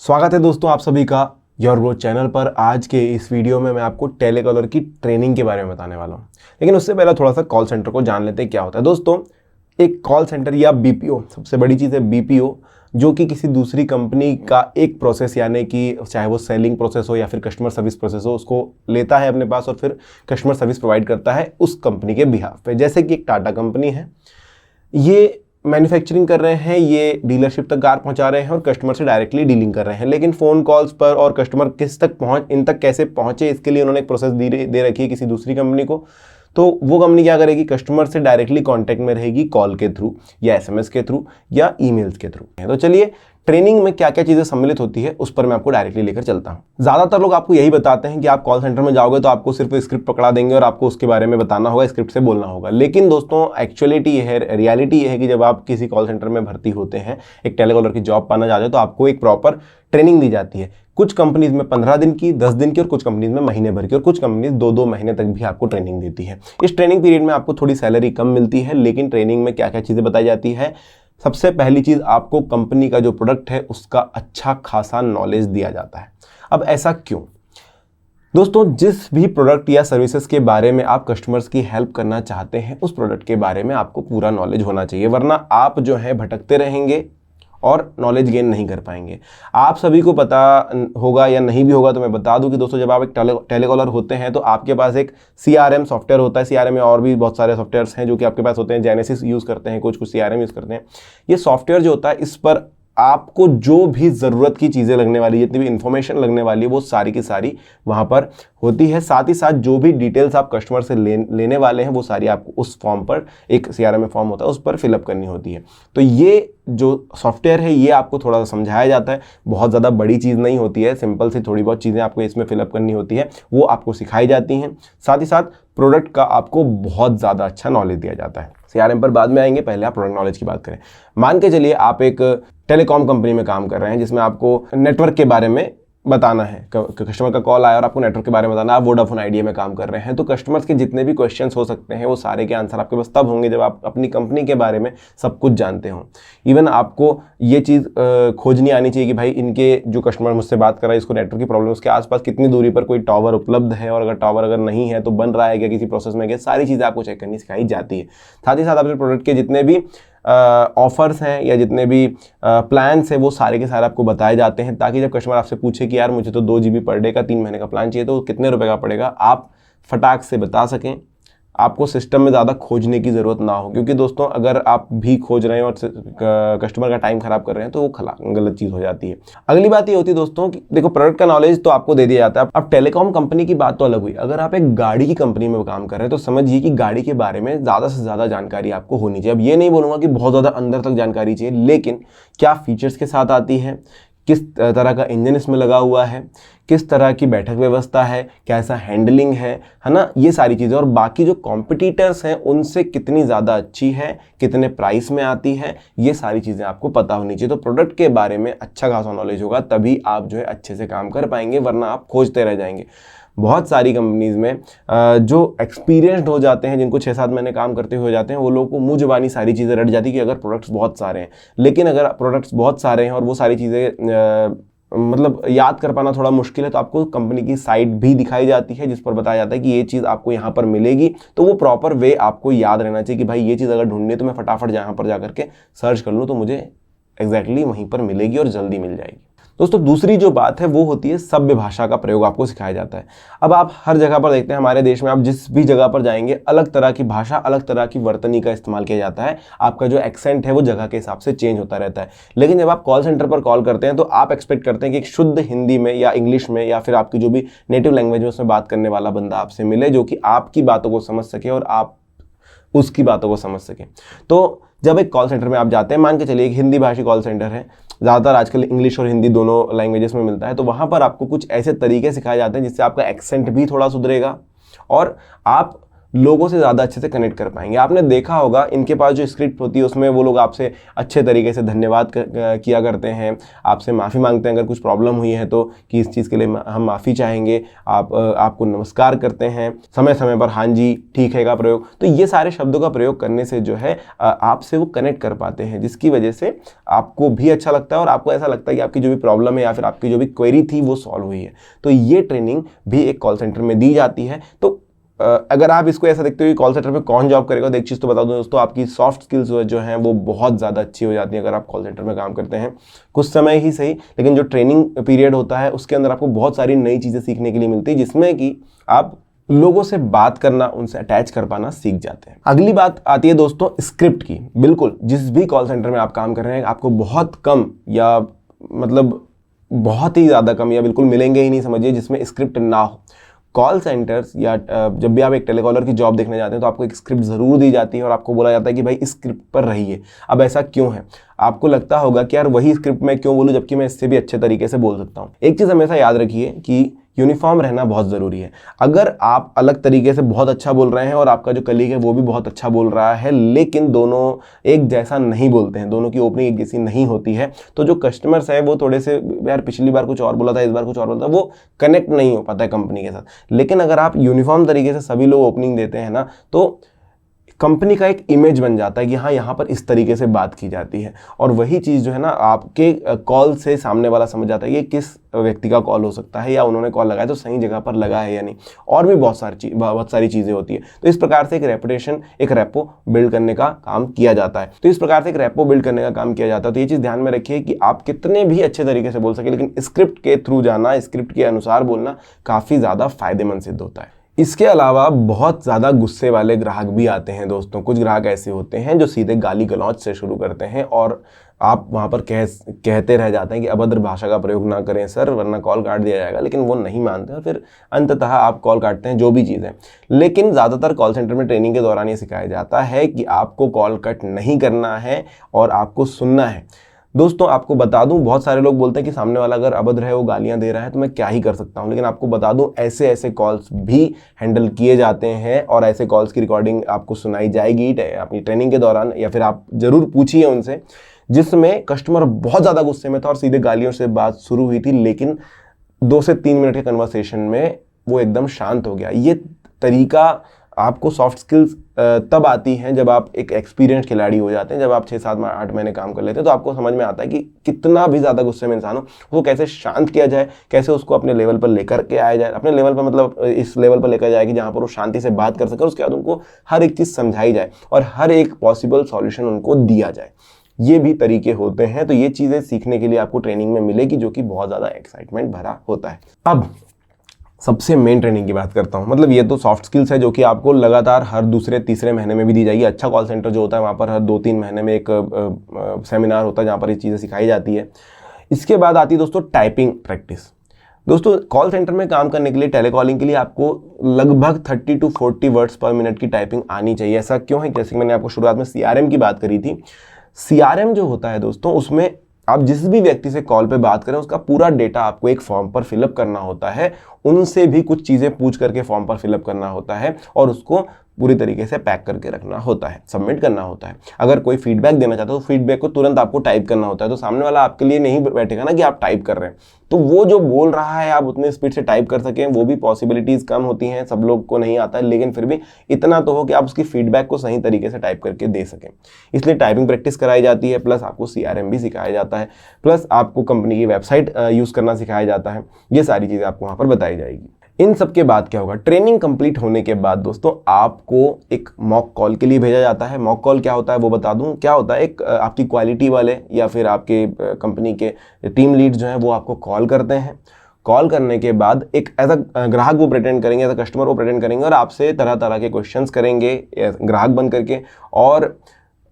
स्वागत है दोस्तों आप सभी का योर ग्रोथ चैनल पर। आज के इस वीडियो में मैं आपको टेलीकॉलर की ट्रेनिंग के बारे में बताने वाला हूँ, लेकिन उससे पहले थोड़ा सा कॉल सेंटर को जान लेते हैं क्या होता है। दोस्तों, एक कॉल सेंटर या बीपीओ, सबसे बड़ी चीज़ है बीपीओ, जो कि किसी दूसरी कंपनी का एक प्रोसेस, यानी कि चाहे वो सेलिंग प्रोसेस हो या फिर कस्टमर सर्विस प्रोसेस हो, उसको लेता है अपने पास और फिर कस्टमर सर्विस प्रोवाइड करता है उस कंपनी के बिहाफ पे। जैसे कि एक टाटा कंपनी है, ये मैन्युफैक्चरिंग कर रहे हैं, ये डीलरशिप तक कार पहुंचा रहे हैं और कस्टमर से डायरेक्टली डीलिंग कर रहे हैं। लेकिन फ़ोन कॉल्स पर और कस्टमर किस तक इन तक कैसे पहुंचे, इसके लिए उन्होंने एक प्रोसेस दे रखी है किसी दूसरी कंपनी को। तो वो कंपनी क्या करेगी, कस्टमर से डायरेक्टली कांटेक्ट में रहेगी, कॉल के थ्रू या एसएमएस के थ्रू या ईमेल्स के थ्रू। तो चलिए, ट्रेनिंग में क्या क्या चीज़ें सम्मिलित होती है उस पर मैं आपको डायरेक्टली लेकर चलता हूँ। ज़्यादातर लोग आपको यही बताते हैं कि आप कॉल सेंटर में जाओगे तो आपको सिर्फ स्क्रिप्ट पकड़ा देंगे और आपको उसके बारे में बताना होगा, स्क्रिप्ट से बोलना होगा। लेकिन दोस्तों, एक्चुअलिटी ये है, रियलिटी ये है कि जब आप किसी कॉल सेंटर में भर्ती होते हैं, एक टेलीकॉलर की जॉब पाना चाहते हैं, तो आपको एक प्रॉपर ट्रेनिंग दी जाती है। कुछ कंपनीज में 15 दिन की, 10 दिन की, और कुछ कंपनीज में महीने भर की, और कुछ कंपनीज 2-2 महीने तक भी आपको ट्रेनिंग देती है। इस ट्रेनिंग पीरियड में आपको थोड़ी सैलरी कम मिलती है, लेकिन ट्रेनिंग में क्या क्या चीज़ें बताई जाती है। सबसे पहली चीज़, आपको कंपनी का जो प्रोडक्ट है उसका अच्छा खासा नॉलेज दिया जाता है। अब ऐसा क्यों? दोस्तों, जिस भी प्रोडक्ट या सर्विसेज के बारे में आप कस्टमर्स की हेल्प करना चाहते हैं, उस प्रोडक्ट के बारे में आपको पूरा नॉलेज होना चाहिए, वरना आप जो है भटकते रहेंगे और नॉलेज गेन नहीं कर पाएंगे। आप सभी को पता होगा या नहीं भी होगा तो मैं बता दूं कि दोस्तों, जब आप एक टेलीकॉलर होते हैं तो आपके पास एक सीआरएम सॉफ्टवेयर होता है। सीआरएम में और भी बहुत सारे सॉफ्टवेयर्स हैं जो कि आपके पास होते हैं। जेनेसिस यूज़ करते हैं, कुछ सीआरएम यूज़ करते हैं। ये सॉफ्टवेयर जो होता है, इस पर आपको जो भी ज़रूरत की चीज़ें लगने वाली, जितनी भी इंफॉर्मेशन लगने वाली है, वो सारी की सारी वहाँ पर होती है। साथ ही साथ जो भी डिटेल्स आप कस्टमर से लेने वाले हैं, वो सारी आपको उस फॉर्म पर, एक सीआरएम में फॉर्म होता है, उस पर फिलअप करनी होती है। तो ये जो सॉफ्टवेयर है, ये आपको थोड़ा सा समझाया जाता है। बहुत ज़्यादा बड़ी चीज़ नहीं होती है, सिंपल सी थोड़ी बहुत चीज़ें आपको इसमें फिलअप करनी होती है, वो आपको सिखाई जाती हैं। साथ ही साथ प्रोडक्ट का आपको बहुत ज़्यादा अच्छा नॉलेज दिया जाता है। सीआरएम पर बाद में आएंगे, पहले आप प्रोडक्ट नॉलेज की बात करें। मान के चलिए आप एक टेलीकॉम कंपनी में काम कर रहे हैं, जिसमें आपको नेटवर्क के बारे में बताना है। कस्टमर का कॉल आया और आपको नेटवर्क के बारे में बताना है। आप वोडाफोन आइडिया में काम कर रहे हैं, तो कस्टमर्स के जितने भी क्वेश्चंस हो सकते हैं, वो सारे के आंसर आपके पास तब होंगे जब आप अपनी कंपनी के बारे में सब कुछ जानते हो। इवन आपको ये चीज़ खोजनी आनी चाहिए कि भाई, इनके जो कस्टमर मुझसे बात कर रहा है, इसको नेटवर्क की प्रॉब्लम, उसके आसपास कितनी दूरी पर कोई टावर उपलब्ध है, और अगर नहीं है तो बन रहा है क्या, किसी प्रोसेस में क्या, सारी चीज़ें आपको चेक करनी सिखाई जाती है। साथ ही साथ अपने प्रोडक्ट के जितने भी ऑफर्स हैं या जितने भी प्लान्स हैं, वो सारे के सारे आपको बताए जाते हैं, ताकि जब कस्टमर आपसे पूछे कि यार मुझे तो 2 GB पर डे का 3 महीने का प्लान चाहिए, तो कितने रुपए का पड़ेगा, आप फटाक से बता सकें, आपको सिस्टम में ज़्यादा खोजने की ज़रूरत ना हो। क्योंकि दोस्तों, अगर आप भी खोज रहे हैं और कस्टमर का टाइम ख़राब कर रहे हैं, तो वो गलत चीज़ हो जाती है। अगली बात ये होती है दोस्तों कि देखो, प्रोडक्ट का नॉलेज तो आपको दे दिया जाता है। अब टेलीकॉम कंपनी की बात तो अलग हुई। अगर आप एक गाड़ी की कंपनी में काम कर रहे हैं, तो समझिए कि गाड़ी के बारे में ज़्यादा से ज़्यादा जानकारी आपको होनी चाहिए। अब ये नहीं बोलूँगा कि बहुत ज़्यादा अंदर तक जानकारी चाहिए, लेकिन क्या फीचर्स के साथ आती है, किस तरह का इंजन इसमें लगा हुआ है, किस तरह की बैठक व्यवस्था है, कैसा हैंडलिंग है ना, ये सारी चीज़ें। और बाकी जो कॉम्पिटिटर्स हैं उनसे कितनी ज़्यादा अच्छी है, कितने प्राइस में आती है, ये सारी चीज़ें आपको पता होनी चाहिए। तो प्रोडक्ट के बारे में अच्छा खासा नॉलेज होगा, तभी आप जो है अच्छे से काम कर पाएंगे, वरना आप खोजते रह जाएंगे। बहुत सारी कंपनीज़ में जो एक्सपीरियंस्ड हो जाते हैं, जिनको 6-7 महीने काम करते हुए हो जाते हैं, वो लोगों को मुँह ज़बानी सारी चीज़ें रट जाती है कि अगर प्रोडक्ट्स बहुत सारे हैं। लेकिन अगर प्रोडक्ट्स बहुत सारे हैं और वो सारी चीज़ें मतलब याद कर पाना थोड़ा मुश्किल है, तो आपको कंपनी की साइट भी दिखाई जाती है, जिस पर बताया जाता है कि ये चीज़ आपको यहाँ पर मिलेगी। तो वो प्रॉपर वे आपको याद रहना चाहिए कि भाई, ये चीज़ अगर ढूंढनी है तो मैं फटाफट यहाँ पर जा करके सर्च कर लूँ, तो मुझे एग्जैक्टली वहीं पर मिलेगी और जल्दी मिल जाएगी। दोस्तों, दूसरी जो बात है वो होती है सभ्य भाषा का प्रयोग आपको सिखाया जाता है। अब आप हर जगह पर देखते हैं, हमारे देश में आप जिस भी जगह पर जाएंगे, अलग तरह की भाषा, अलग तरह की वर्तनी का इस्तेमाल किया जाता है। आपका जो एक्सेंट है वो जगह के हिसाब से चेंज होता रहता है। लेकिन जब आप कॉल सेंटर पर कॉल करते हैं, तो आप एक्सपेक्ट करते हैं कि एक शुद्ध हिंदी में या इंग्लिश में या फिर आपकी जो भी नेटिव लैंग्वेज में उसमें बात करने वाला बंदा आपसे मिले, जो कि आपकी बातों को समझ सके और आप उसकी बातों को समझ सकें। तो जब एक कॉल सेंटर में आप जाते हैं, मान के चलिए एक हिंदी भाषी कॉल सेंटर है, ज़्यादातर आजकल इंग्लिश और हिंदी दोनों लैंग्वेजेस में मिलता है, तो वहाँ पर आपको कुछ ऐसे तरीके सिखाए जाते हैं जिससे आपका एक्सेंट भी थोड़ा सुधरेगा और आप लोगों से ज़्यादा अच्छे से कनेक्ट कर पाएंगे। आपने देखा होगा इनके पास जो स्क्रिप्ट होती है उसमें वो लोग आपसे अच्छे तरीके से धन्यवाद किया करते हैं, आपसे माफ़ी मांगते हैं अगर कुछ प्रॉब्लम हुई है तो, कि इस चीज़ के लिए हम माफ़ी चाहेंगे, आपको नमस्कार करते हैं, समय समय पर हाँ जी ठीक है का प्रयोग। तो ये सारे शब्दों का प्रयोग करने से जो है आपसे वो कनेक्ट कर पाते हैं, जिसकी वजह से आपको भी अच्छा लगता है और आपको ऐसा लगता है कि आपकी जो भी प्रॉब्लम है या फिर आपकी जो भी क्वेरी थी वो सॉल्व हुई है। तो ये ट्रेनिंग भी एक कॉल सेंटर में दी जाती है। तो अगर आप इसको ऐसा देखते हो कि कॉल सेंटर में कौन जॉब करेगा, तो एक चीज़ तो बता दूं दोस्तों, आपकी सॉफ्ट स्किल्स जो हैं वो बहुत ज़्यादा अच्छी हो जाती हैं अगर आप कॉल सेंटर में काम करते हैं। कुछ समय ही सही, लेकिन जो ट्रेनिंग पीरियड होता है उसके अंदर आपको बहुत सारी नई चीज़ें सीखने के लिए मिलती है, जिसमें कि आप लोगों से बात करना, उनसे अटैच कर पाना सीख जाते हैं। अगली बात आती है दोस्तों स्क्रिप्ट की। बिल्कुल जिस भी कॉल सेंटर में आप काम कर रहे हैं आपको बहुत कम या मतलब बहुत ही ज़्यादा कम या बिल्कुल मिलेंगे ही नहीं समझिए जिसमें स्क्रिप्ट ना हो। कॉल सेंटर्स या जब भी आप एक टेलीकॉलर की जॉब देखने जाते हैं तो आपको एक स्क्रिप्ट ज़रूर दी जाती है और आपको बोला जाता है कि भाई इस स्क्रिप्ट पर रहिए। अब ऐसा क्यों है? आपको लगता होगा कि यार वही स्क्रिप्ट मैं क्यों बोलूं जबकि मैं इससे भी अच्छे तरीके से बोल सकता हूं। एक चीज़ हमेशा याद रखिए कि यूनिफॉर्म रहना बहुत ज़रूरी है। अगर आप अलग तरीके से बहुत अच्छा बोल रहे हैं और आपका जो कलीग है वो भी बहुत अच्छा बोल रहा है, लेकिन दोनों एक जैसा नहीं बोलते हैं, दोनों की ओपनिंग एक जैसी नहीं होती है, तो जो कस्टमर्स है वो थोड़े से यार पिछली बार कुछ और बोला था, इस बार कुछ और बोला था, वो कनेक्ट नहीं हो पाता है कंपनी के साथ। लेकिन अगर आप यूनिफॉर्म तरीके से सभी लोग ओपनिंग देते हैं ना, तो कंपनी का एक इमेज बन जाता है कि हाँ यहाँ पर इस तरीके से बात की जाती है। और वही चीज़ जो है ना आपके कॉल से सामने वाला समझ जाता है कि किस व्यक्ति का कॉल हो सकता है या उन्होंने कॉल लगाया तो सही जगह पर लगा है या नहीं। और भी बहुत सारी चीज़ें होती है। तो इस प्रकार से एक रेपुटेशन, एक रेपो बिल्ड करने का काम किया जाता है। तो ये चीज़ ध्यान में रखिए कि आप कितने भी अच्छे तरीके से बोल सके, लेकिन स्क्रिप्ट के थ्रू जाना, स्क्रिप्ट के अनुसार बोलना काफ़ी ज़्यादा फायदेमंद सिद्ध होता है। इसके अलावा बहुत ज़्यादा गुस्से वाले ग्राहक भी आते हैं दोस्तों। कुछ ग्राहक ऐसे होते हैं जो सीधे गाली गलौज से शुरू करते हैं और आप वहाँ पर कहते रह जाते हैं कि अभद्र भाषा का प्रयोग ना करें सर वरना कॉल काट दिया जाएगा, लेकिन वो नहीं मानते और फिर अंततः आप कॉल काटते हैं, जो भी चीज़ है। लेकिन ज़्यादातर कॉल सेंटर में ट्रेनिंग के दौरान ये सिखाया जाता है कि आपको कॉल कट नहीं करना है और आपको सुनना है। दोस्तों आपको बता दूं, बहुत सारे लोग बोलते हैं कि सामने वाला अगर अभद्र है, वो गालियां दे रहा है तो मैं क्या ही कर सकता हूं, लेकिन आपको बता दूं ऐसे ऐसे कॉल्स भी हैंडल किए जाते हैं और ऐसे कॉल्स की रिकॉर्डिंग आपको सुनाई जाएगी अपनी ट्रेनिंग के दौरान, या फिर आप जरूर पूछिए उनसे, जिसमें कस्टमर बहुत ज़्यादा गुस्से में था और सीधे गालियों से बात शुरू हुई थी, लेकिन 2 से 3 मिनट के कन्वर्सेशन में वो एकदम शांत हो गया। ये तरीका आपको सॉफ्ट स्किल्स तब आती हैं जब आप एक एक्सपीरियंस खिलाड़ी हो जाते हैं। जब आप 6, 7, 8 महीने काम कर लेते हैं तो आपको समझ में आता है कि कितना भी ज़्यादा गुस्से में इंसान हो उसको कैसे शांत किया जाए, कैसे उसको अपने लेवल पर लेकर के आया जाए। अपने लेवल पर मतलब इस लेवल पर लेकर जाए कि जहाँ पर वो शांति से बात कर सके, उसके बाद उनको हर एक चीज़ समझाई जाए और हर एक पॉसिबल सॉल्यूशन उनको दिया जाए। ये भी तरीके होते हैं। तो ये चीज़ें सीखने के लिए आपको ट्रेनिंग में मिलेगी, जो कि बहुत ज़्यादा एक्साइटमेंट भरा होता है। अब सबसे मेन ट्रेनिंग की बात करता हूँ। मतलब ये तो सॉफ्ट स्किल्स है जो कि आपको लगातार हर दूसरे तीसरे महीने में भी दी जाएगी। अच्छा कॉल सेंटर जो होता है वहाँ पर हर 2-3 महीने में एक सेमिनार होता है जहाँ पर ये चीज़ें सिखाई जाती है। इसके बाद आती है दोस्तों टाइपिंग प्रैक्टिस। दोस्तों कॉल सेंटर में काम करने के लिए, टेलीकॉलिंग के लिए आपको लगभग 30 to 40 वर्ड्स पर मिनट की टाइपिंग आनी चाहिए। ऐसा क्यों है? जैसे कि मैंने आपको शुरुआत में CRM की बात करी थी। CRM जो होता है दोस्तों, उसमें आप जिस भी व्यक्ति से कॉल पे बात करें उसका पूरा डेटा आपको एक फॉर्म पर फिलअप करना होता है। उनसे भी कुछ चीज़ें पूछ करके फॉर्म पर फिलअप करना होता है और उसको पूरी तरीके से पैक करके रखना होता है, सबमिट करना होता है। अगर कोई फीडबैक देना चाहता है तो फीडबैक को तुरंत आपको टाइप करना होता है। तो सामने वाला आपके लिए नहीं बैठेगा ना कि आप टाइप कर रहे हैं, तो वो जो बोल रहा है आप उतने स्पीड से टाइप कर सकें, वो भी पॉसिबिलिटीज़ कम होती हैं। सब लोग को नहीं आता है, लेकिन फिर भी इतना तो हो कि आप उसकी फीडबैक को सही तरीके से टाइप करके दे सकें। इसलिए टाइपिंग प्रैक्टिस कराई जाती है, प्लस आपको CRM भी सिखाया जाता है, प्लस आपको कंपनी की वेबसाइट यूज़ करना सिखाया जाता है। ये सारी चीज़ें आपको वहाँ पर बताई जाएगी। इन सब के बाद क्या होगा? ट्रेनिंग कंप्लीट होने के बाद दोस्तों आपको एक मॉक कॉल के लिए भेजा जाता है। मॉक कॉल क्या होता है वो बता दूं। क्या होता है, एक आपकी क्वालिटी वाले या फिर आपके कंपनी के टीम लीड जो हैं वो आपको कॉल करते हैं। कॉल करने के बाद एक ऐसा ग्राहक वो प्रेटेंड करेंगे, ऐसा कस्टमर वो प्रेटेंड करेंगे और आपसे तरह तरह के क्वेश्चंस करेंगे ग्राहक बन करके, और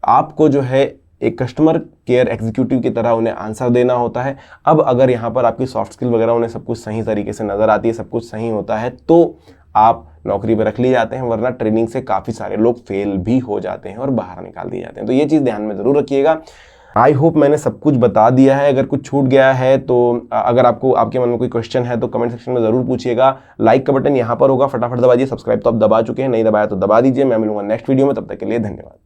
आपको जो है एक कस्टमर केयर एग्जीक्यूटिव की तरह उन्हें आंसर देना होता है। अब अगर यहाँ पर आपकी सॉफ्ट स्किल वगैरह उन्हें सब कुछ सही तरीके से नज़र आती है, सब कुछ सही होता है, तो आप नौकरी पर रख लिए जाते हैं, वरना ट्रेनिंग से काफ़ी सारे लोग फेल भी हो जाते हैं और बाहर निकाल दिए जाते हैं। तो ये चीज़ ध्यान में ज़रूर रखिएगा। आई होप मैंने सब कुछ बता दिया है। अगर कुछ छूट गया है तो अगर आपको आपके मन में कोई क्वेश्चन है तो कमेंट सेक्शन में ज़रूर पूछिएगा। लाइक का बटन यहाँ पर होगा, फटाफट दबा दिए। सब्सक्राइब तो आप दबा चुके हैं, नहीं दबाया तो दबा दीजिए। मैं मिलूंगा नेक्स्ट वीडियो में, तब तक के लिए धन्यवाद।